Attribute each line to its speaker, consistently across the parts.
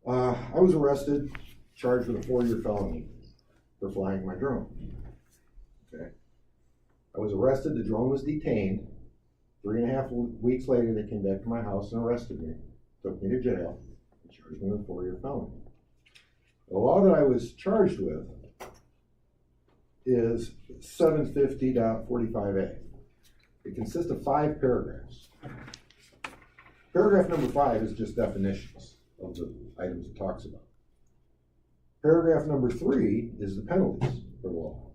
Speaker 1: I was arrested, charged with a 4-year felony for flying my drone. Okay. I was arrested, the drone was detained. 3.5 weeks later, they came back to my house and arrested me, took me to jail, and charged me with a 4-year felony. The law that I was charged with is 750.45A. It consists of 5 paragraphs. Paragraph number 5 is just definitions of the items it talks about. Paragraph number 3 is the penalties for the law.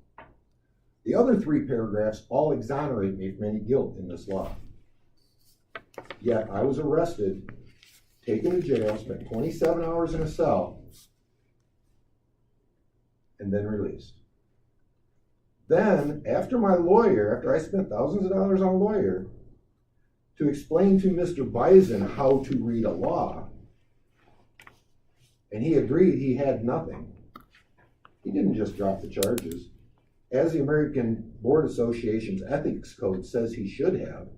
Speaker 1: The other 3 paragraphs all exonerate me from any guilt in this law. Yet I was arrested, taken to jail, spent 27 hours in a cell, and then released. Then, after I spent thousands of dollars on a lawyer to explain to Mr. Bison how to read a law, and he agreed he had nothing. He didn't just drop the charges, as the American Board Association's ethics code says he should have,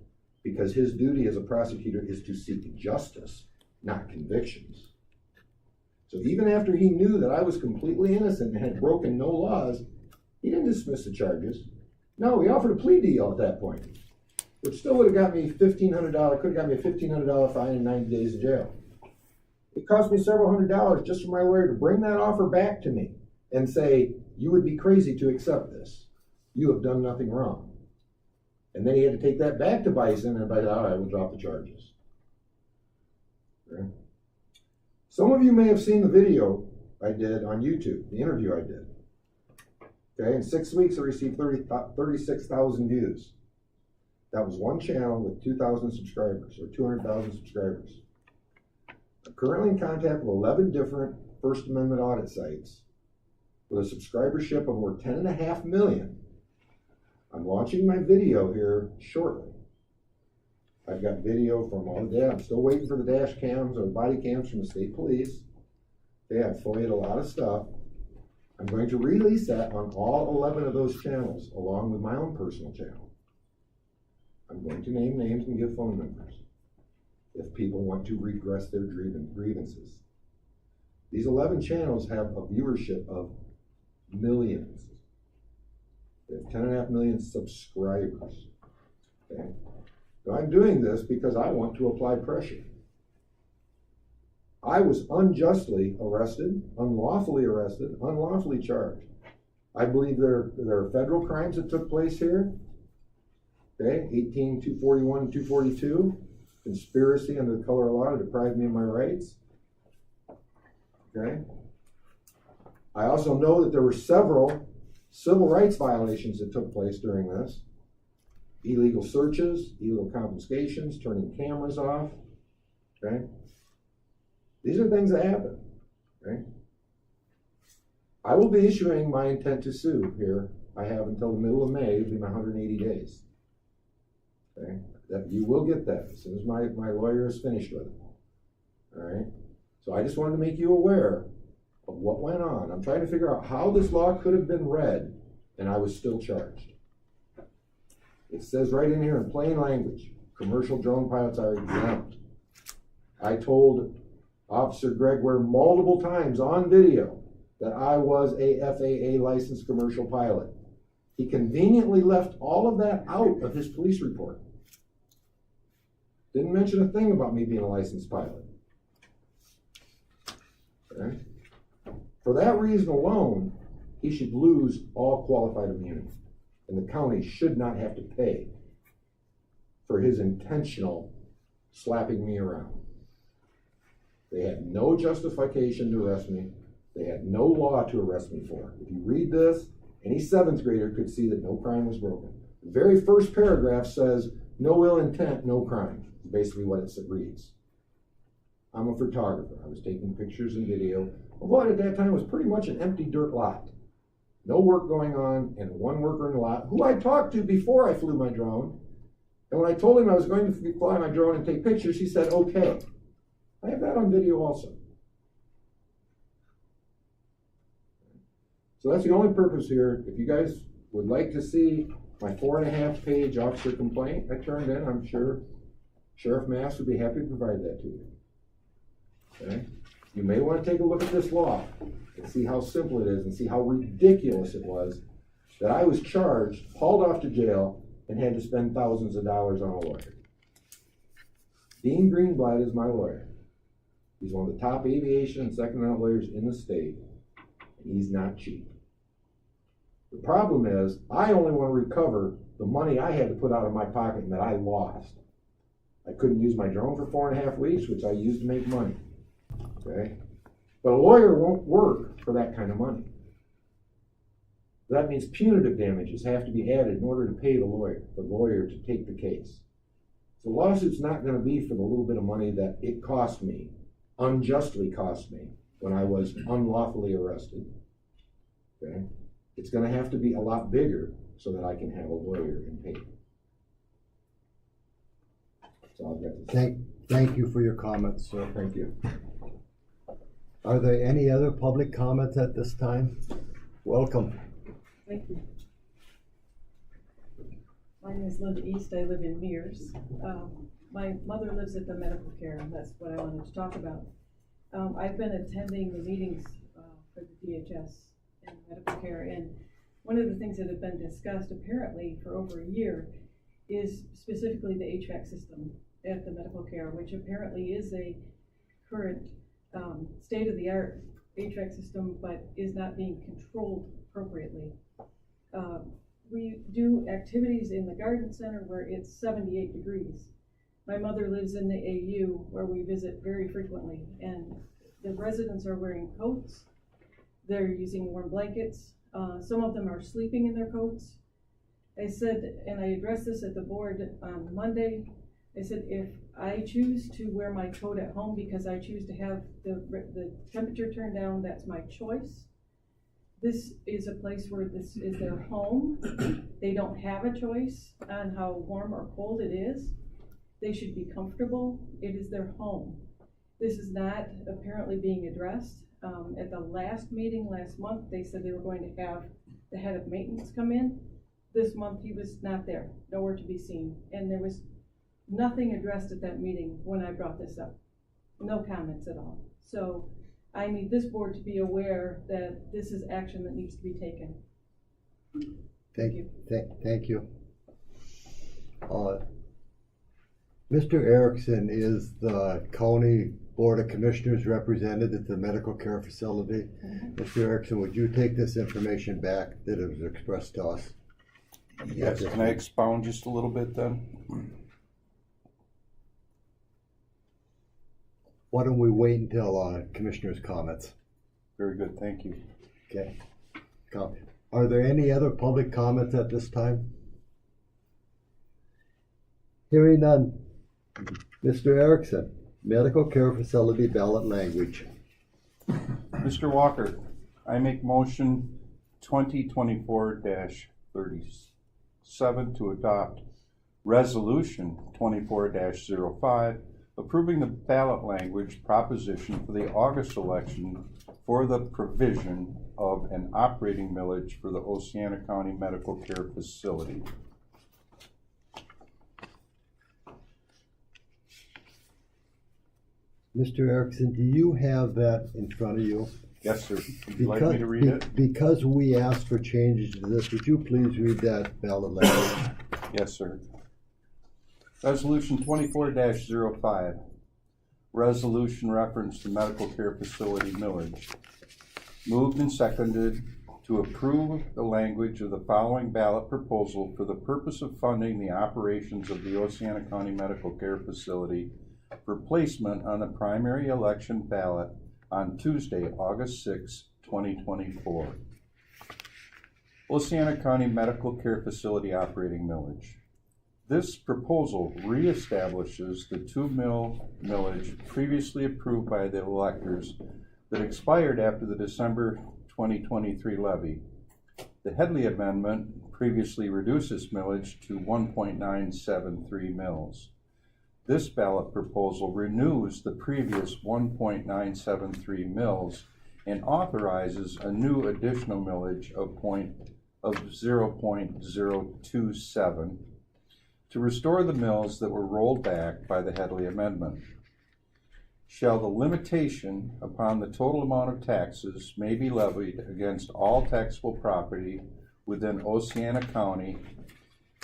Speaker 1: because his duty as a prosecutor is to seek justice, not convictions. So even after he knew that I was completely innocent and had broken no laws, he didn't dismiss the charges. No, he offered a plea deal at that point, which still would have got me $1,500, could have got me a $1,500 fine and 90 days in jail. It cost me several $100s just for my lawyer to bring that offer back to me and say, you would be crazy to accept this. You have done nothing wrong. And then he had to take that back to Bison, and Bison, all right, we'll drop the charges. Okay. Some of you may have seen the video I did on YouTube, the interview I did. Okay, in 6 weeks I received 36,000 views. That was one channel with 2,000 subscribers, or 200,000 subscribers. I'm currently in contact with 11 different First Amendment audit sites with a subscribership of over 10.5 million. I'm launching my video here shortly. I've got video from all the data. I'm still waiting for the dash cams or body cams from the state police. They have FOIA'd a lot of stuff. I'm going to release that on all 11 of those channels, along with my own personal channel. I'm going to name names and give phone numbers if people want to regress their grievances. These 11 channels have a viewership of millions. They have 10.5 million subscribers. Okay? So I'm doing this because I want to apply pressure. I was unjustly arrested, unlawfully charged. I believe there are federal crimes that took place here. Okay, 18-241 and 242, conspiracy under the color of law to deprive me of my rights. Okay. I also know that there were several civil rights violations that took place during this. Illegal searches, illegal confiscations, turning cameras off. Okay. These are things that happen. Okay. I will be issuing my intent to sue here. I have until the middle of May, it'll be my 180 days. Okay. That you will get that as soon as my lawyer is finished with it. All right. So I just wanted to make you aware of what went on. I'm trying to figure out how this law could have been read and I was still charged. It says right in here in plain language, commercial drone pilots are exempt. I told Officer Greg Ware multiple times on video that I was a FAA licensed commercial pilot. He conveniently left all of that out of his police report. Didn't mention a thing about me being a licensed pilot. Okay. For that reason alone, he should lose all qualified immunity, and the county should not have to pay for his intentional slapping me around. They had no justification to arrest me. They had no law to arrest me for. If you read this, any 7th grader could see that no crime was broken. The very first paragraph says, no ill intent, no crime. It's basically what it reads. I'm a photographer. I was taking pictures and video of what at that time was pretty much an empty dirt lot. No work going on, and one worker in the lot, who I talked to before I flew my drone. And when I told him I was going to fly my drone and take pictures, he said, okay. I have that on video also. So that's the only purpose here. If you guys would like to see my 4.5-page officer complaint I turned in, I'm sure Sheriff Mass would be happy to provide that to you. Okay? You may want to take a look at this law and see how simple it is and see how ridiculous it was that I was charged, hauled off to jail, and had to spend thousands of dollars on a lawyer. Dean Greenblatt is my lawyer. He's one of the top aviation and second amendment lawyers in the state, and he's not cheap. The problem is, I only want to recover the money I had to put out of my pocket and that I lost. I couldn't use my drone for 4.5 weeks, which I used to make money, okay? But a lawyer won't work for that kind of money. That means punitive damages have to be added in order to pay the lawyer to take the case. So the lawsuit's not going to be for the little bit of money that it cost me, unjustly cost me, when I was unlawfully arrested, okay? It's going to have to be a lot bigger so that I can have a lawyer and pay. That's all I've got to say.
Speaker 2: Thank you for your comments, sir.
Speaker 1: Thank you.
Speaker 2: Are there any other public comments at this time? Welcome.
Speaker 3: Thank you. My name is Linda East. I live in Mears. My mother lives at the medical care, and that's what I wanted to talk about. I've been attending the meetings for the DHS and medical care, and one of the things that have been discussed apparently for over a year is specifically the HVAC system at the medical care, which apparently is a current state-of-the-art HVAC system, but is not being controlled appropriately. We do activities in the garden center where it's 78 degrees. My mother lives in the AU where we visit very frequently, and the residents are wearing coats. They're using warm blankets. Some of them are sleeping in their coats. I said, and I addressed this at the board on Monday, I said, if I choose to wear my coat at home because I choose to have the temperature turned down, that's my choice. This is a place where this is their home. They don't have a choice on how warm or cold it is. They should be comfortable. It is their home. This is not apparently being addressed. At the last meeting last month, they said they were going to have the head of maintenance come in. This month he was not there, nowhere to be seen. And there was nothing addressed at that meeting when I brought this up. No comments at all. So I need this board to be aware that this is action that needs to be taken.
Speaker 2: Thank you. Thank you. Mr. Erickson is the County Board of Commissioners represented at the medical care facility. Mr. Erickson, would you take this information back that it was expressed to us?
Speaker 4: Yes, can I expound just a little bit then?
Speaker 2: Why don't we wait until Commissioner's comments?
Speaker 4: Very good, thank you.
Speaker 2: Okay. Are there any other public comments at this time? Hearing none. Mr. Erickson, medical care facility ballot language.
Speaker 4: Mr. Walker, I make motion 2024-37 to adopt resolution 24-05 approving the ballot language proposition for the August election for the provision of an operating millage for the Oceana County Medical Care Facility.
Speaker 2: Mr. Erickson, do you have that in front of you?
Speaker 4: Yes, sir. Would you like me to read it?
Speaker 2: Because we asked for changes to this, would you please read that ballot language?
Speaker 4: Yes, sir. Resolution 24-05, resolution reference to medical care facility millage. Moved and seconded to approve the language of the following ballot proposal for the purpose of funding the operations of the Oceana County Medical Care Facility for placement on the primary election ballot on Tuesday, August 6, 2024. Oceana County Medical Care Facility operating millage. This proposal reestablishes the 2 mil millage previously approved by the electors that expired after the December 2023 levy. The Headley Amendment previously reduced this millage to 1.973 mils. This ballot proposal renews the previous 1.973 mils and authorizes a new additional millage of 0.027 to restore the mills that were rolled back by the Headley Amendment. shall the limitation upon the total amount of taxes may be levied against all taxable property within Oceana County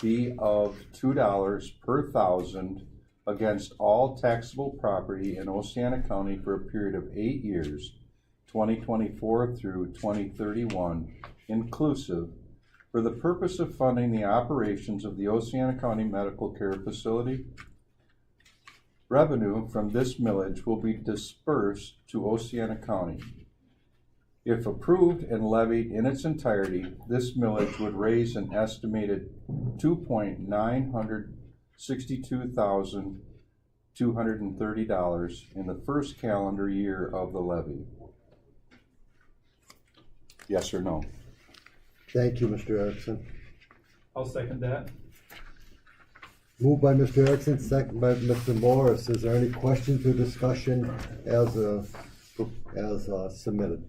Speaker 4: be of $2 per thousand against all taxable property in Oceana County for a period of 8 years, 2024 through 2031, inclusive, for the purpose of funding the operations of the Oceana County Medical Care Facility. Revenue from this millage will be dispersed to Oceana County. If approved and levied in its entirety, this millage would raise an estimated $2,962,230 in the first calendar year of the levy. Yes or no?
Speaker 2: Thank you, Mr. Erickson.
Speaker 5: I'll second that.
Speaker 2: Moved by Mr. Erickson, second by Mr. Morris. Is there any questions or discussion as submitted?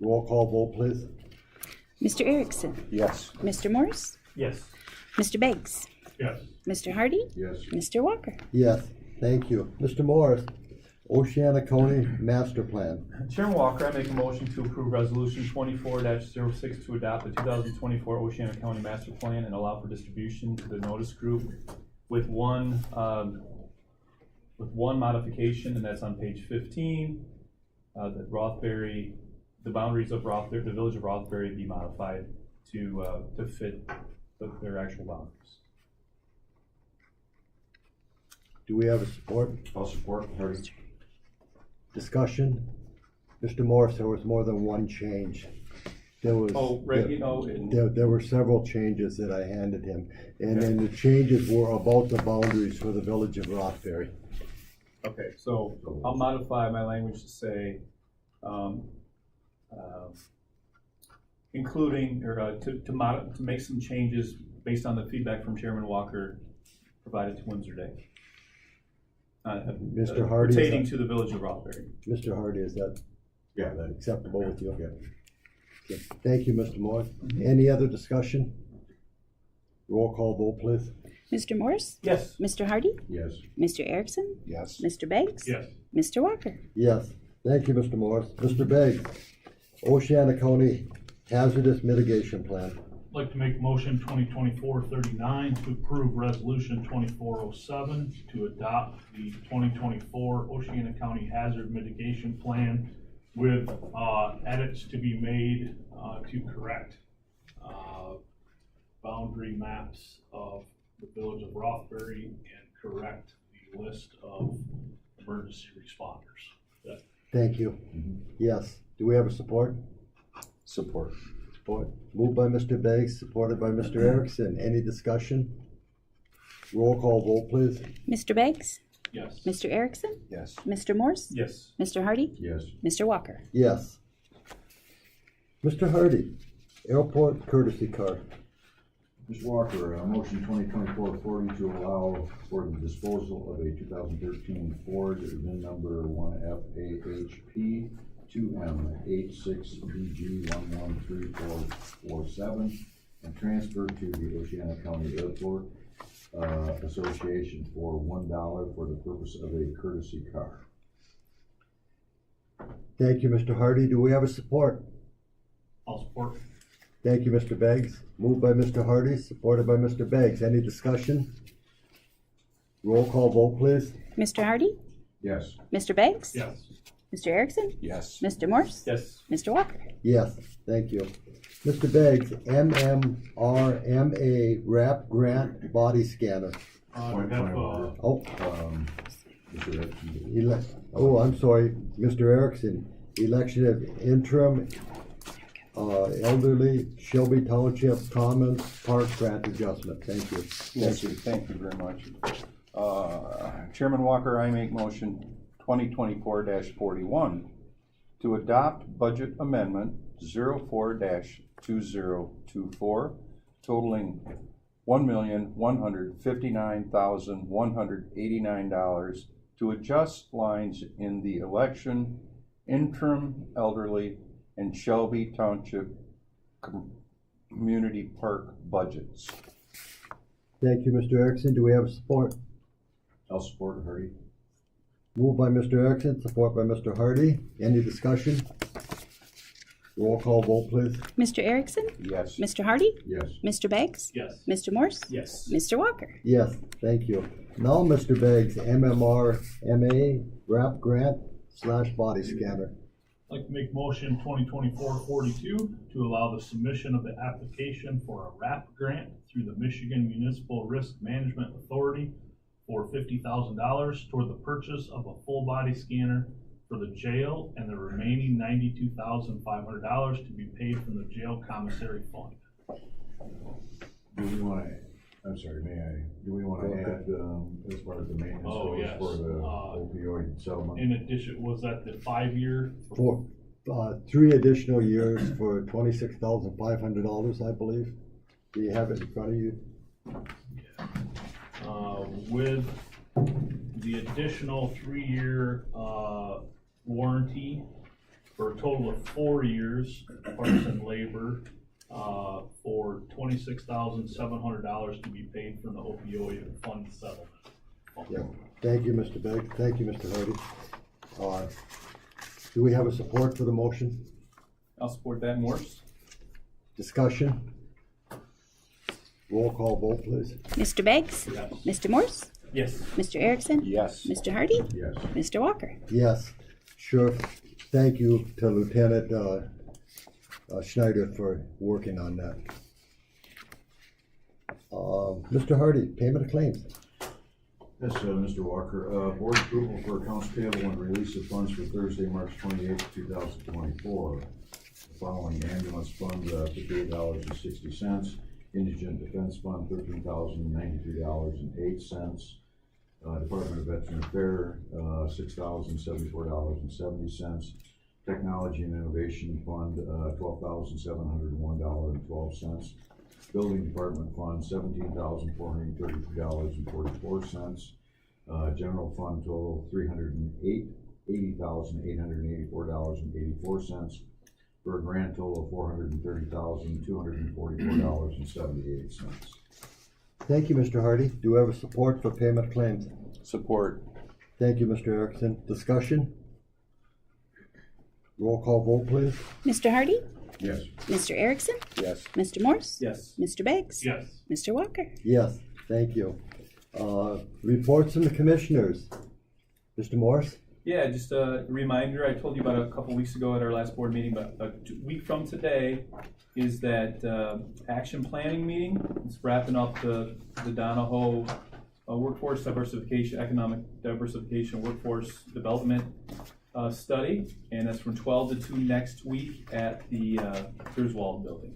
Speaker 2: Roll call vote, please.
Speaker 6: Mr. Erickson,
Speaker 4: Yes.
Speaker 6: Mr. Morris,
Speaker 5: Yes.
Speaker 6: Mr. Beggs,
Speaker 5: Yes.
Speaker 6: Mr. Hardy,
Speaker 1: Yes.
Speaker 6: Mr. Walker.
Speaker 2: Yes, thank you. Mr. Morris, Oceana County Master Plan.
Speaker 5: Chairman Walker, I make a motion to approve resolution 24-06 to adopt the 2024 Oceana County Master Plan and allow for distribution to the notice group with one modification, and that's on page 15. That Rothbury, the boundaries of Rothbury, the village of Rothbury, be modified to fit their actual boundaries.
Speaker 2: Do we have a support?
Speaker 1: I'll support Hardy.
Speaker 2: Discussion? Mr. Morris, there was more than one change. There was. There were several changes that I handed him, and then the changes were about the boundaries for the village of Rothbury.
Speaker 5: Okay, so I'll modify my language to say, including, or to make some changes based on the feedback from Chairman Walker provided to Windsor Day.
Speaker 2: Mr. Hardy,
Speaker 5: pertaining to the village of Rothbury.
Speaker 2: Mr. Hardy, is that
Speaker 1: Yeah, that,
Speaker 2: acceptable with you?
Speaker 1: yeah.
Speaker 2: Okay. Thank you, Mr. Morris. Any other discussion? Roll call vote, please.
Speaker 6: Mr. Morris,
Speaker 5: Yes.
Speaker 6: Mr. Hardy,
Speaker 1: Yes.
Speaker 6: Mr. Erickson,
Speaker 4: Yes.
Speaker 6: Mr. Beggs,
Speaker 5: Yes.
Speaker 6: Mr. Walker.
Speaker 2: Yes, thank you, Mr. Morris. Mr. Beggs, Oceana County Hazardous Mitigation Plan.
Speaker 7: I'd like to make motion 2024-39 to approve resolution 2407 to adopt the 2024 Oceana County Hazard Mitigation Plan with edits to be made to correct boundary maps of the village of Rothbury and correct the list of emergency responders.
Speaker 2: Thank you. Yes, do we have a support?
Speaker 4: Support.
Speaker 2: Support. Moved by Mr. Beggs, supported by Mr. Erickson. Any discussion? Roll call vote, please.
Speaker 6: Mr. Beggs,
Speaker 7: Yes.
Speaker 6: Mr. Erickson,
Speaker 4: Yes.
Speaker 6: Mr. Morris,
Speaker 5: Yes.
Speaker 6: Mr. Hardy,
Speaker 1: Yes.
Speaker 6: Mr. Walker.
Speaker 2: Yes. Mr. Hardy, Airport Courtesy Car.
Speaker 1: Mr. Walker, motion 2024-40 to allow for the disposal of a 2013 Ford VIN number 1FAHP 2M86BG113447 and transfer to the Oceana County Airport Association for $1 for the purpose of a courtesy car.
Speaker 2: Thank you, Mr. Hardy. Do we have a support?
Speaker 7: I'll support.
Speaker 2: Thank you, Mr. Beggs. Moved by Mr. Hardy, supported by Mr. Beggs. Any discussion? Roll call vote, please.
Speaker 6: Mr. Hardy,
Speaker 1: Yes.
Speaker 6: Mr. Beggs,
Speaker 7: Yes.
Speaker 6: Mr. Erickson,
Speaker 4: Yes.
Speaker 6: Mr. Morris,
Speaker 5: Yes.
Speaker 6: Mr. Walker.
Speaker 2: Yes, thank you. Mr. Beggs, MMRMA Wrap Grant Body Scanner.
Speaker 7: We have,
Speaker 2: Oh,
Speaker 1: Mr. Erickson.
Speaker 2: I'm sorry, Mr. Erickson. Election of interim elderly Shelby Township Commons Park Grant Adjustment. Thank you.
Speaker 4: Yes, sir. Thank you very much. Chairman Walker, I make motion 2024-41 to adopt budget amendment 04-2024 totaling $1,159,189 to adjust lines in the election, interim elderly, and Shelby Township Community Park budgets.
Speaker 2: Thank you, Mr. Erickson. Do we have support?
Speaker 1: I'll support Hardy.
Speaker 2: Moved by Mr. Erickson, support by Mr. Hardy. Any discussion? Roll call vote, please.
Speaker 6: Mr. Erickson?
Speaker 4: Yes.
Speaker 6: Mr. Hardy?
Speaker 1: Yes.
Speaker 6: Mr. Beggs?
Speaker 7: Yes.
Speaker 6: Mr. Morse?
Speaker 5: Yes.
Speaker 6: Mr. Walker?
Speaker 2: Yes, thank you. Now, Mr. Beggs, MMRMA wrap grant / body scanner.
Speaker 7: I'd like to make motion 2024-42 to allow the submission of the application for a RAP grant through the Michigan Municipal Risk Management Authority for $50,000 toward the purchase of a full body scanner for the jail and the remaining $92,500 to be paid from the jail commissary fund.
Speaker 8: Do we wanna, I'm sorry, do we wanna
Speaker 2: Go ahead.
Speaker 8: add, as far as the maintenance
Speaker 7: Oh,
Speaker 8: goes
Speaker 7: yes.
Speaker 8: for the opioid settlement?
Speaker 7: In addition, was that the 5-year?
Speaker 2: For 3 additional years for $26,500, I believe. Do you have it in front of you?
Speaker 7: With the additional 3-year, warranty for a total of 4 years, parts and labor, for $26,700 to be paid from the opioid fund settlement.
Speaker 2: Yeah. Thank you, Mr. Beggs. Thank you, Mr. Hardy. Do we have a support for the motion?
Speaker 5: I'll support that, Morse.
Speaker 2: Discussion? Roll call vote, please.
Speaker 6: Mr. Beggs?
Speaker 7: Yes.
Speaker 6: Mr. Morse?
Speaker 5: Yes.
Speaker 6: Mr. Erickson?
Speaker 4: Yes.
Speaker 6: Mr. Hardy?
Speaker 8: Yes.
Speaker 6: Mr. Walker?
Speaker 2: Yes, sure. Thank you to Lieutenant Schneider for working on that. Mr. Hardy, payment of claims.
Speaker 8: Yes, Mr. Walker, board approval for accounts payable and release of funds for Thursday, March 28th, 2024. The following: ambulance fund, $58.60. Indigent Defense Fund, $13,093.08. Department of Veteran Affairs, $6,074.70. Technology and Innovation Fund, $12,701.12. Building Department Fund, $17,432.44. General Fund total, $80,884.84. For a grand total of $430,244.78.
Speaker 2: Thank you, Mr. Hardy. Do we have a support for payment of claims?
Speaker 4: Support.
Speaker 2: Thank you, Mr. Erickson. Discussion? Roll call vote, please.
Speaker 6: Mr. Hardy?
Speaker 8: Yes.
Speaker 6: Mr. Erickson?
Speaker 4: Yes.
Speaker 6: Mr. Morse?
Speaker 5: Yes.
Speaker 6: Mr. Beggs?
Speaker 7: Yes.
Speaker 6: Mr. Walker?
Speaker 2: Yes, thank you. Reports from the commissioners. Mr. Morse?
Speaker 5: Yeah, just a reminder, I told you about a couple weeks ago at our last board meeting, but a week from today is that action planning meeting. It's wrapping up the Donahoe workforce diversification, economic diversification, workforce development study, and that's from 12 to 2 next week at the Griswold building.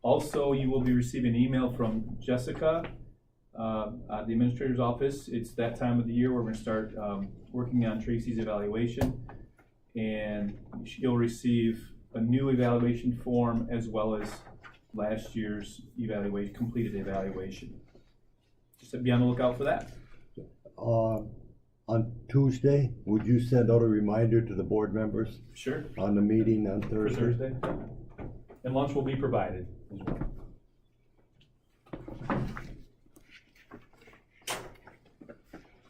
Speaker 5: Also, you will be receiving an email from Jessica at the administrator's office. It's that time of the year where we're going to start working on Tracy's evaluation, and you'll receive a new evaluation form as well as last year's completed evaluation. Just be on the lookout for that.
Speaker 2: On Tuesday, would you send out a reminder to the board members
Speaker 5: Sure.
Speaker 2: on the meeting on
Speaker 5: For
Speaker 2: Thursday?
Speaker 5: Thursday. And lunch will be provided as well.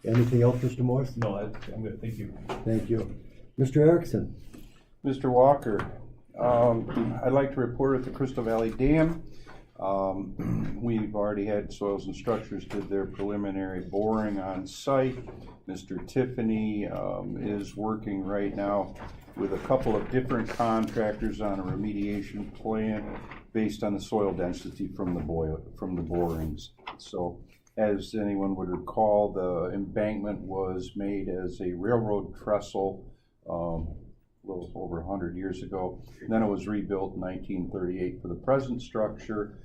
Speaker 2: Anything else, Mr. Morse?
Speaker 5: No, I'm good. Thank you.
Speaker 2: Thank you. Mr. Erickson?
Speaker 4: Mr. Walker, I'd like to report at the Crystal Valley Dam. We've already had Soils and Structures did their preliminary boring on site. Mr. Tiffany is working right now with a couple of different contractors on a remediation plan based on the soil density from the borings. So, as anyone would recall, the embankment was made as a railroad trestle a little over 100 years ago. And then it was rebuilt in 1938 for the present structure.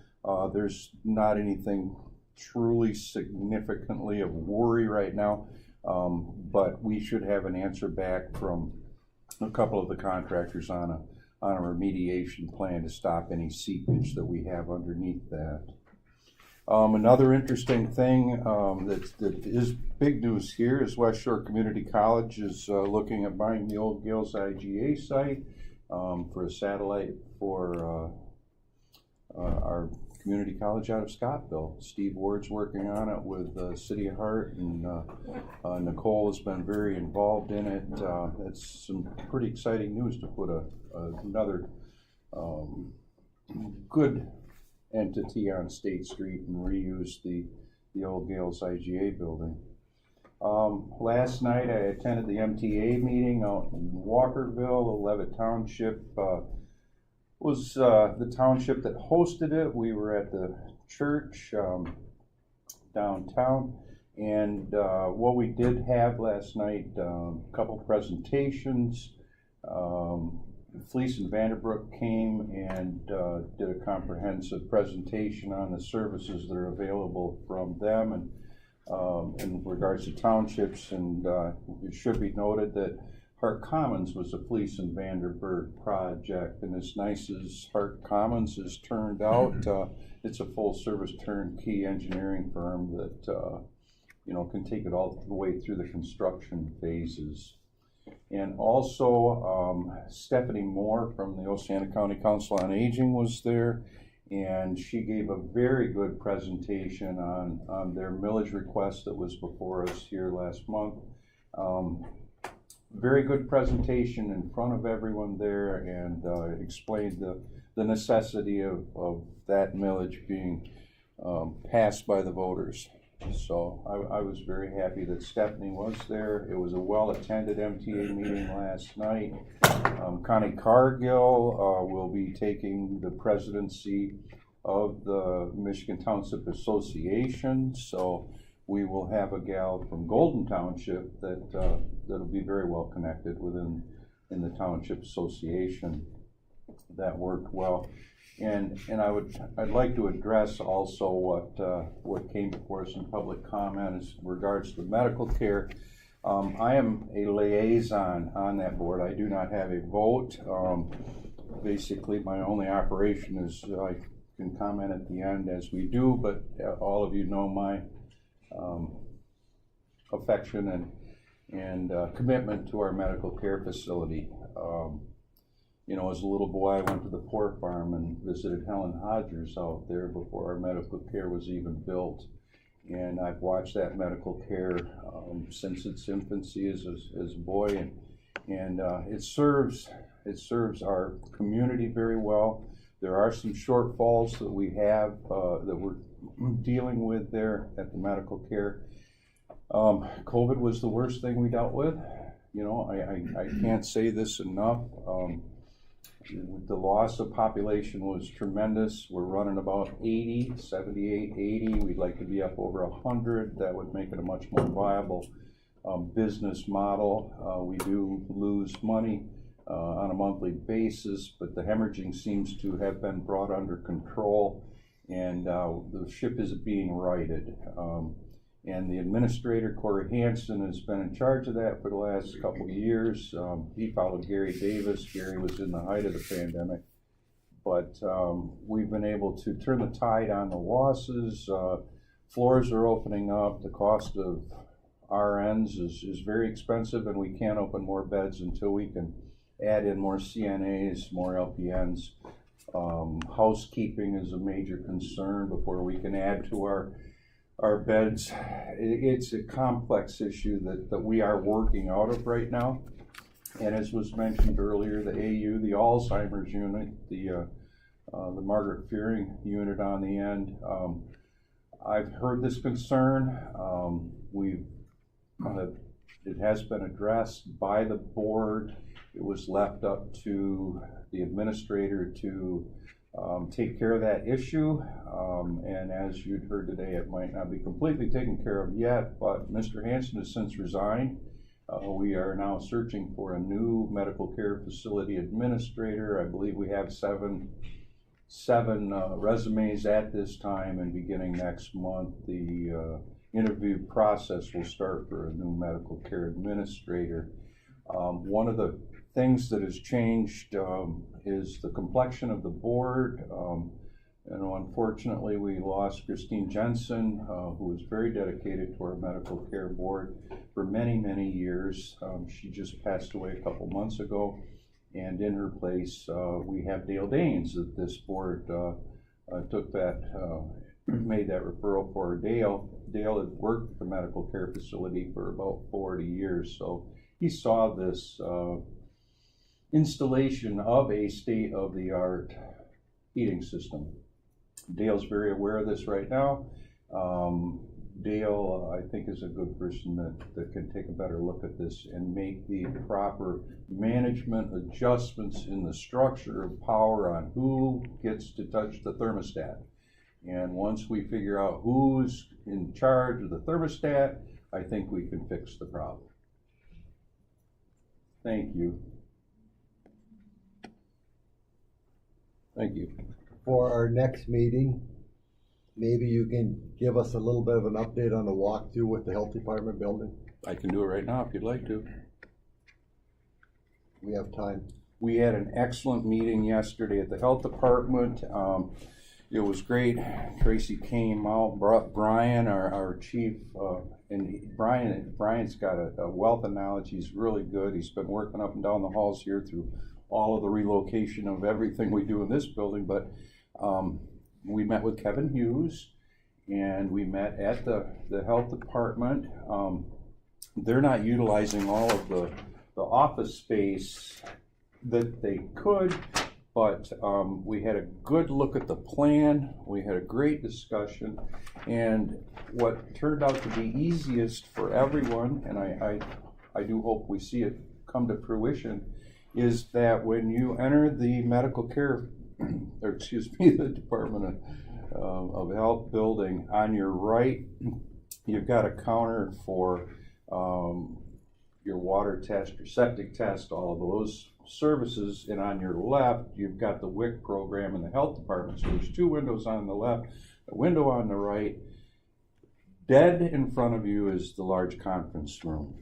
Speaker 4: There's not anything truly significantly of worry right now, but we should have an answer back from a couple of the contractors on a remediation plan to stop any seepage that we have underneath that. Another interesting thing that is big news here is West Shore Community College is looking at buying the old Gales IGA site for a satellite for our community college out of Scottville. Steve Ward's working on it with City of Hart, and Nicole has been very involved in it. It's some pretty exciting news to put another good entity on State Street and reuse the old Gales IGA building. Last night I attended the MTA meeting out in Walkerville. Levitt Township was the township that hosted it. We were at the church downtown, and what we did have last night, a couple presentations. Fleece and Vanderbrook came and did a comprehensive presentation on the services that are available from them, and in regards to townships. And it should be noted that Hart Commons was a Fleece and Vanderburg project, and as nice as Hart Commons has turned out, it's a full-service turnkey engineering firm that can take it all the way through the construction phases. And also, Stephanie Moore from the Oceana County Council on Aging was there, and she gave a very good presentation on their millage request that was before us here last month. Very good presentation in front of everyone there, and explained the necessity of that millage being passed by the voters. So I was very happy that Stephanie was there. It was a well-attended MTA meeting last night. Connie Cargill will be taking the presidency of the Michigan Township Association, so we will have a gal from Golden Township that'll be very well connected in the Township Association. That worked well. And I'd like to address also what came before us in public comment as regards to medical care. I am a liaison on that board. I do not have a vote. Basically, my only operation is I can comment at the end as we do, but all of you know my affection and commitment to our medical care facility. As a little boy, I went to the pork farm and visited Helen Hodgers out there before our medical care was even built. And I've watched that medical care since its infancy as a boy, and it serves our community very well. There are some shortfalls that we have that we're dealing with there at the medical care. COVID was the worst thing we dealt with. I can't say this enough. The loss of population was tremendous. We're running about 78, 80. We'd like to be up over 100. That would make it a much more viable business model. We do lose money on a monthly basis, but the hemorrhaging seems to have been brought under control, and the ship is being righted. And the administrator, Corey Hansen, has been in charge of that for the last couple of years. He followed Gary Davis. Gary was in the height of the pandemic. But we've been able to turn the tide on the losses. Floors are opening up. The cost of RNs is very expensive, and we can't open more beds until we can add in more CNAs, more LPNs. Housekeeping is a major concern before we can add to our beds. It's a complex issue that we are working out of right now. And as was mentioned earlier, the AU, the Alzheimer's unit, the Margaret Fearing unit on the end, I've heard this concern. It has been addressed by the board. It was left up to the administrator to take care of that issue, and as you'd heard today, it might not be completely taken care of yet, but Mr. Hansen has since resigned. We are now searching for a new medical care facility administrator. I believe we have seven resumes at this time, and beginning next month, the interview process will start for a new medical care administrator. One of the things that has changed is the complexion of the board. Unfortunately, we lost Christine Jensen, who was very dedicated to our medical care board for many, many years. She just passed away a couple months ago, and in her place, we have Dale Daines that this board took that, made that referral for Dale. Dale had worked at the medical care facility for about 40 years, so he saw this installation of a state-of-the-art heating system. Dale's very aware of this right now. Dale, I think, is a good person that can take a better look at this and make the proper management adjustments in the structure of power on who gets to touch the thermostat. And once we figure out who's in charge of the thermostat, I think we can fix the problem. Thank you. Thank you.
Speaker 2: For our next meeting, maybe you can give us a little bit of an update on the walkthrough with the health department building?
Speaker 4: I can do it right now if you'd like to.
Speaker 2: We have time.
Speaker 4: We had an excellent meeting yesterday at the health department. It was great. Tracy came out, brought Brian, our chief, and Brian's got a wealth of knowledge. He's really good. He's been working up and down the halls here through all of the relocation of everything we do in this building. But we met with Kevin Hughes, and we met at the health department. They're not utilizing all of the office space that they could, but we had a good look at the plan. We had a great discussion, and what turned out to be easiest for everyone, and I do hope we see it come to fruition, is that when you enter the medical care, or excuse me, the Department of Health building, on your right, you've got a counter for your water test, your septic test, all of those services, and on your left, you've got the WIC program in the health department. So there's two windows on the left, a window on the right. Dead in front of you is the large conference room.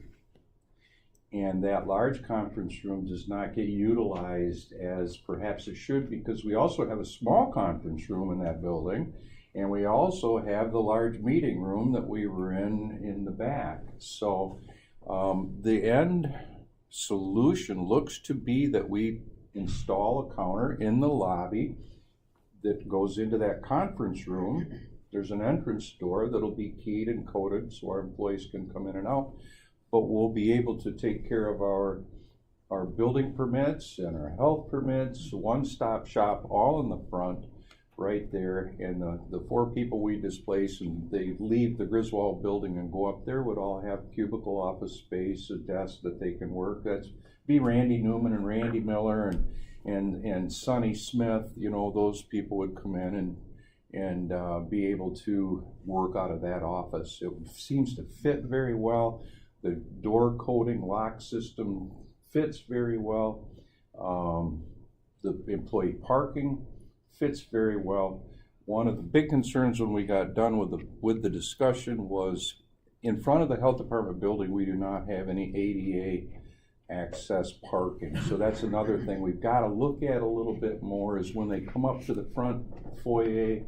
Speaker 4: And that large conference room does not get utilized as perhaps it should, because we also have a small conference room in that building, and we also have the large meeting room that we were in the back. So the end solution looks to be that we install a counter in the lobby that goes into that conference room. There's an entrance door that'll be keyed and coded so our employees can come in and out. But we'll be able to take care of our building permits and our health permits, one-stop shop, all in the front, right there. And the 4 people we displace and they leave the Griswold building and go up there would all have cubicle office space, a desk that they can work. That's be Randy Newman and Randy Miller and Sonny Smith. You know, those people would come in and be able to work out of that office. It seems to fit very well. The door coding lock system fits very well. The employee parking fits very well. One of the big concerns when we got done with the discussion was in front of the health department building, we do not have any ADA access parking. So that's another thing we've got to look at a little bit more, is when they come up to the front foyer,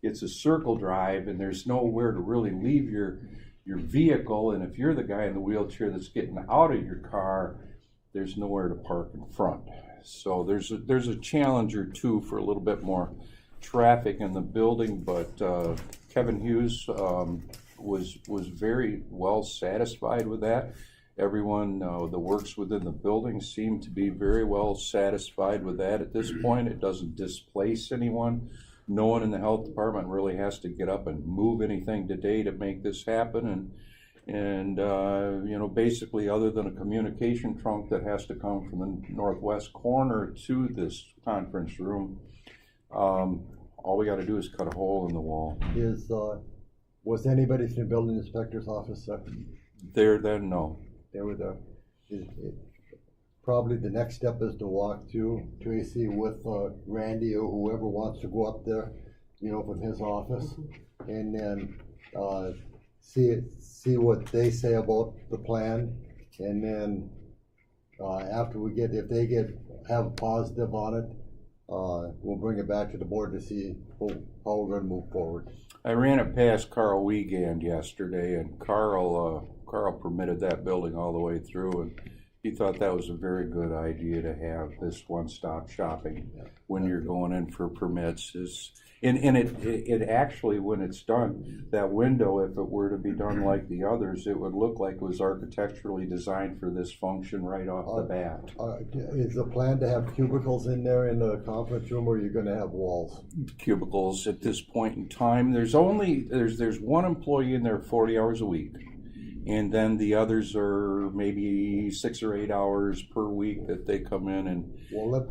Speaker 4: it's a circle drive and there's nowhere to really leave your vehicle, and if you're the guy in the wheelchair that's getting out of your car, there's nowhere to park in front. So there's a challenge or two for a little bit more traffic in the building, but Kevin Hughes was very well satisfied with that. Everyone that works within the building seemed to be very well satisfied with that. At this point, it doesn't displace anyone. No one in the health department really has to get up and move anything today to make this happen. And you know, basically, other than a communication trunk that has to come from the northwest corner to this conference room, all we got to do is cut a hole in the wall.
Speaker 2: Was anybody from the building inspector's office
Speaker 4: There, then, no.
Speaker 2: They were there. Probably the next step is to walk through, Tracy, with Randy or whoever wants to go up there, you know, from his office, and then see what they say about the plan, and then after if they have a positive on it, we'll bring it back to the board to see how we're going to move forward.
Speaker 4: I ran it past Carl Wiegand yesterday, and Carl permitted that building all the way through, and he thought that was a very good idea to have this one-stop shopping when you're going in for permits. And it actually, when it's done, that window, if it were to be done like the others, it would look like it was architecturally designed for this function right off the bat.
Speaker 2: Is the plan to have cubicles in there in the conference room, or are you gonna have walls?
Speaker 4: Cubicles at this point in time, there's one employee in there 40 hours a week. And then the others are maybe 6 or 8 hours per week that they come in and.
Speaker 2: Well,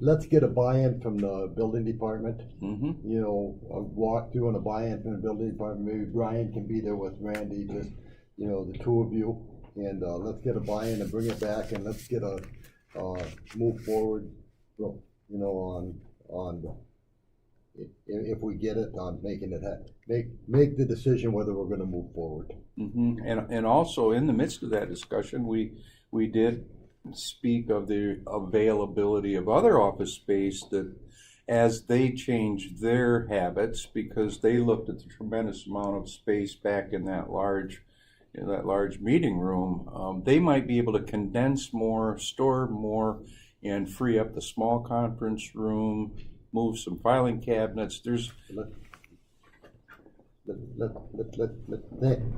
Speaker 2: let's get a buy-in from the building department.
Speaker 4: Mm-hmm.
Speaker 2: You know, a walkthrough and a buy-in from the building department. Maybe Brian can be there with Randy, just, you know, the two of you. And, let's get a buy-in and bring it back, and let's get a, move forward, you know, on, if we get it, on making it make the decision whether we're gonna move forward.
Speaker 4: Mm-hmm. And also in the midst of that discussion, we did speak of the availability of other office space that as they changed their habits, because they looked at the tremendous amount of space back in that large meeting room, they might be able to condense more, store more, and free up the small conference room, move some filing cabinets. There's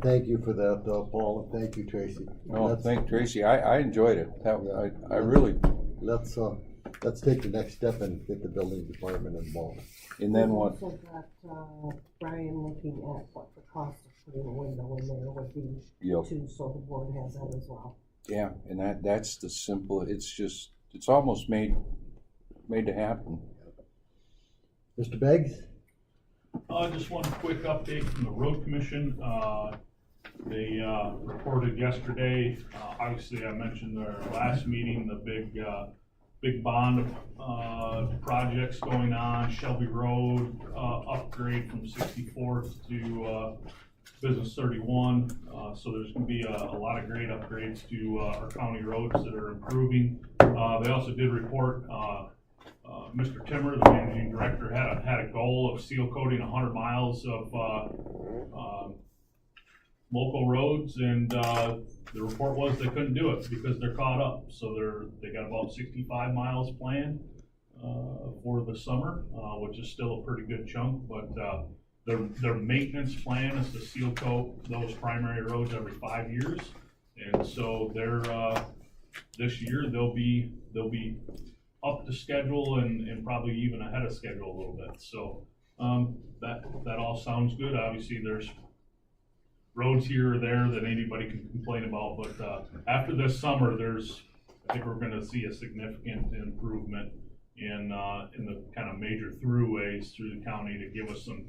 Speaker 2: Thank you for that, Paul, and thank you, Tracy.
Speaker 4: thank Tracy. I enjoyed it. I really.
Speaker 2: Let's take the next step and get the building department involved.
Speaker 4: And then what?
Speaker 9: Also got, Brian looking at what the cost of putting a window in there would be
Speaker 4: Yep.
Speaker 9: too, so the board has that as well.
Speaker 4: Yeah, and that's the simple. It's almost made to happen.
Speaker 2: Mr. Beggs?
Speaker 7: Just one quick update from the road commission. They reported yesterday, obviously I mentioned their last meeting, the big bond projects going on, Shelby Road upgrade from 64th to Business 31. So there's going to be a lot of great upgrades to our county roads that are improving. They also did report Mr. Timmer, the managing director, had a goal of seal coating 100 miles of local roads, and the report was they couldn't do it because they're caught up. So they got about 65 miles planned for the summer, which is still a pretty good chunk. But their maintenance plan is to seal coat those primary roads every 5 years, and so this year they'll be up to schedule and probably even ahead of schedule a little bit. So that all sounds good. Obviously, there's roads here or there that anybody can complain about, but after this summer, I think we're going to see a significant improvement in the kind of major throughways through the county to give us some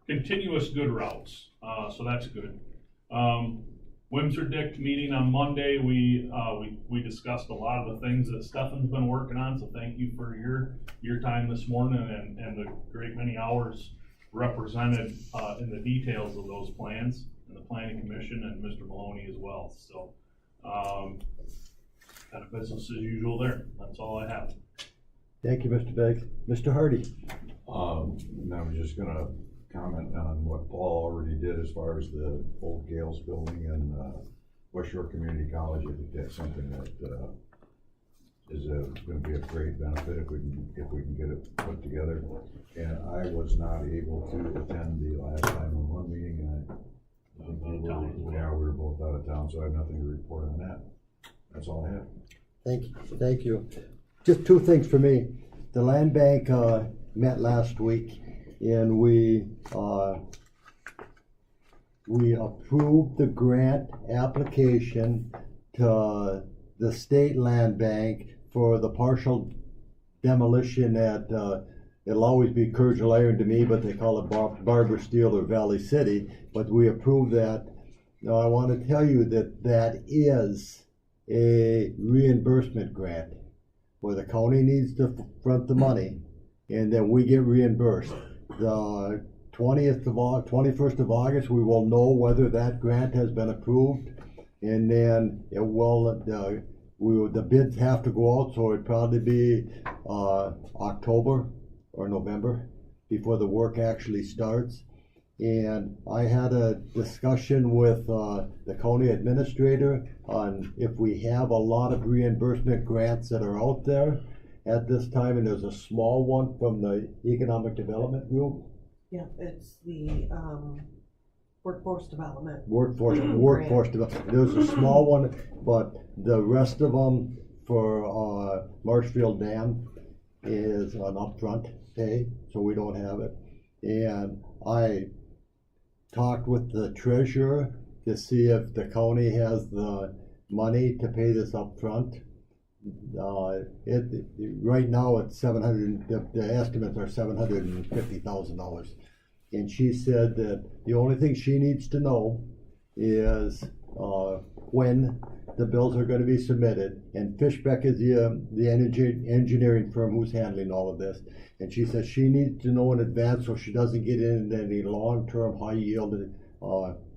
Speaker 7: continuous good routes. So that's good. Wimser-Dick meeting on Monday, we discussed a lot of the things that Stefan's been working on, so thank you for your time this morning and the great many hours represented in the details of those plans, and the planning commission and Mr. Maloney as well. So kind of business as usual there. That's all I have.
Speaker 2: Thank you, Mr. Beggs. Mr. Hardy?
Speaker 8: And I was just gonna comment on what Paul already did as far as the old Gales building and West Shore Community College. I think that's something that is going to be a great benefit if we can get it put together. And I was not able to attend the last 911 meeting, and we were both out of town, so I have nothing to report on that. That's all I have.
Speaker 2: Thank you. Just two things for me. The land bank met last week, and we approved the grant application to the state land bank for the partial demolition at, it'll always be Kurgel Iron to me, but they call it Barber Steel or Valley City, but we approved that. Now I want to tell you that is a reimbursement grant where the county needs to front the money and then we get reimbursed. The 21st of August, we will know whether that grant has been approved, and then it will, the bids have to go out, so it'd probably be October or November before the work actually starts. And I had a discussion with, the county administrator on if we have a lot of reimbursement grants that are out there at this time, and there's a small one from the Economic Development Group.
Speaker 9: Yeah, it's the, workforce development.
Speaker 2: Workforce development. There's a small one, but the rest of them for, Marshfield Dam is an upfront pay, so we don't have it. And I talked with the treasurer to see if the county has the money to pay this upfront. Right now it's the estimates are $750,000. And she said that the only thing she needs to know is, when the bills are gonna be submitted. And Fishbeck is the engineering firm who's handling all of this. And she says she needs to know in advance so she doesn't get into any long-term high yield.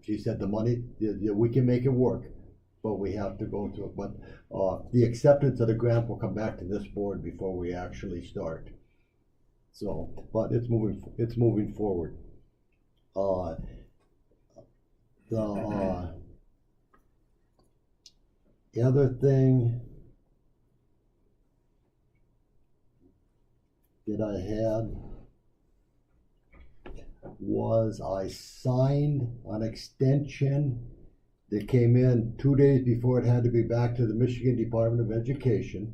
Speaker 2: She said the money, we can make it work, but we have to go to it. But, the acceptance of the grant will come back to this board before we actually start. So, but it's moving forward. The other thing that I had was I signed an extension that came in 2 days before it had to be back to the Michigan Department of Education.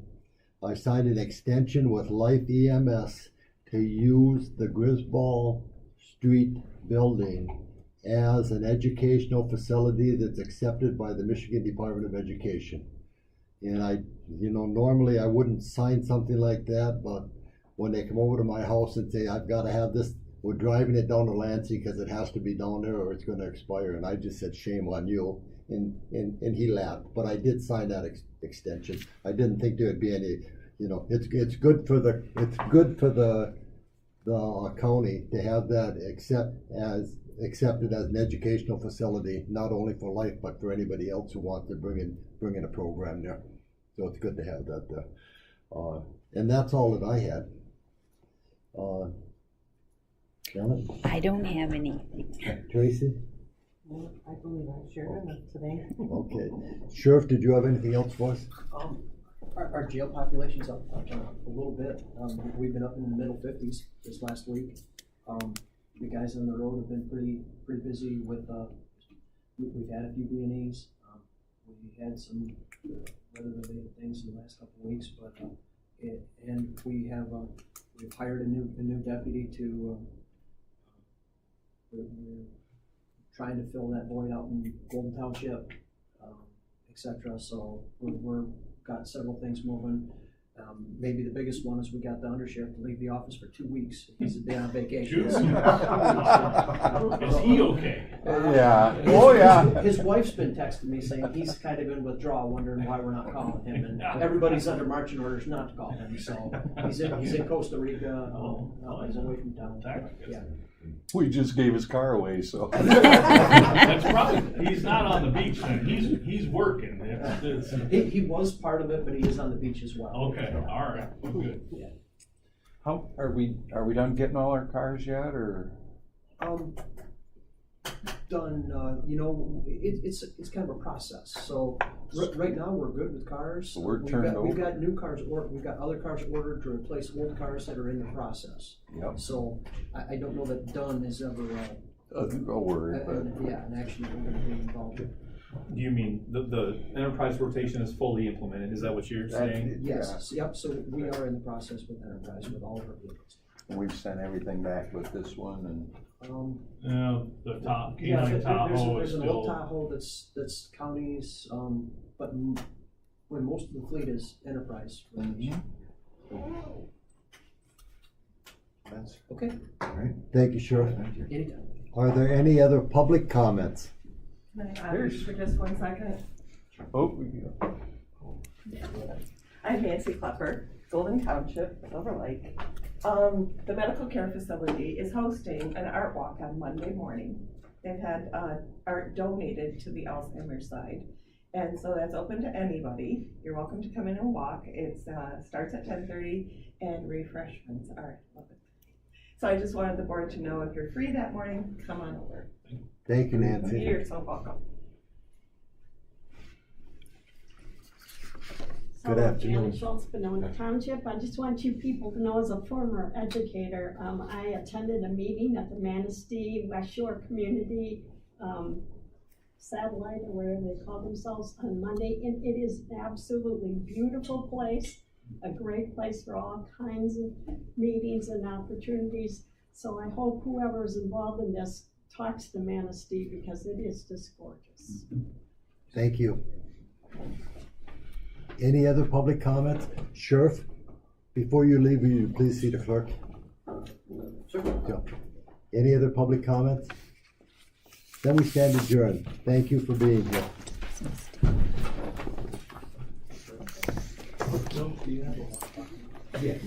Speaker 2: I signed an extension with Life EMS to use the Griswold Street building as an educational facility that's accepted by the Michigan Department of Education. And normally I wouldn't sign something like that, but when they come over to my house and say, I've gotta have this, we're driving it down to Lansing because it has to be down there or it's gonna expire, and I just said, shame on you, and he laughed, but I did sign that extension. I didn't think there'd be any, it's good for the county to have that accepted as an educational facility, not only for Life, but for anybody else who wants to bring in a program there. So it's good to have that there. And that's all that I had. Janet?
Speaker 6: I don't have anything.
Speaker 2: Tracy?
Speaker 9: No, I believe I shared enough today.
Speaker 2: Okay. Sheriff, did you have anything else for us?
Speaker 10: Our jail population's up a little bit. We've been up in the middle 50s this last week. The guys on the road have been pretty busy with, we've had a few B&Es. We had some weather-related things in the last couple of weeks, but, and we've hired a new deputy to, we're trying to fill that void out in Golden Township, et cetera. So we're got several things moving. Maybe the biggest one is we got the undersheriff to leave the office for 2 weeks. He's been on vacation.
Speaker 7: Is he okay?
Speaker 4: Yeah, oh yeah.
Speaker 10: His wife's been texting me saying he's kind of in withdrawal, wondering why we're not calling him, and everybody's under marching orders not to call him. So he's in Costa Rica. He's away from town. Yeah.
Speaker 4: We just gave his car away, so.
Speaker 7: That's probably, he's not on the beach then, he's working.
Speaker 10: He was part of it, but he is on the beach as well.
Speaker 7: Okay, all right, good.
Speaker 10: Yeah.
Speaker 4: How, are we done getting all our cars yet, or?
Speaker 10: Done, it's kind of a process. So right now we're good with cars.
Speaker 4: So we're turned over.
Speaker 10: We've got new cars ordered. We've got other cars ordered to replace old cars that are in the process.
Speaker 4: Yep.
Speaker 10: So I don't know that done is ever
Speaker 4: A word, but.
Speaker 10: an action that we're going to be involved in.
Speaker 5: Do you mean the enterprise rotation is fully implemented? Is that what you're saying?
Speaker 10: Yes. Yep. So we are in the process with Enterprise with all of our vehicles.
Speaker 4: We've sent everything back with this one, and.
Speaker 7: The top,
Speaker 10: Yeah,
Speaker 7: K9 Tahoe
Speaker 10: there's
Speaker 7: is
Speaker 10: an old
Speaker 7: still,
Speaker 10: Tahoe that's counties, but when most of the fleet is Enterprise.
Speaker 4: That's.
Speaker 10: Okay,
Speaker 2: Thank you, Sheriff.
Speaker 10: anytime.
Speaker 2: Are there any other public comments?
Speaker 11: Can I add for just 1 second?
Speaker 4: Oh, we go.
Speaker 11: I'm Nancy Klepper, Golden Township, Silver Lake. The medical care facility is hosting an art walk on Monday morning. They've had art donated to the Alzheimer's side. And so that's open to anybody. You're welcome to come in and walk. It starts at 10:30 and refreshments are 11:30. So I just wanted the board to know if you're free that morning, come on over.
Speaker 2: Thank you, Nancy.
Speaker 11: You're so welcome.
Speaker 2: Good afternoon.
Speaker 12: Janet Schultz, Benona Township. I just want you people to know, as a former educator, I attended a meeting at the Manistee West Shore Community Satellite, or whatever they call themselves, on Monday. And it is an absolutely beautiful place, a great place for all kinds of meetings and opportunities. So I hope whoever is involved in this talks to Manistee, because it is just gorgeous.
Speaker 2: Thank you. Any other public comments? Sheriff, before you leave, will you please see the clerk? Sure. Any other public comments? Then we stand adjourned. Thank you for being here.
Speaker 5: Bill, do you have a-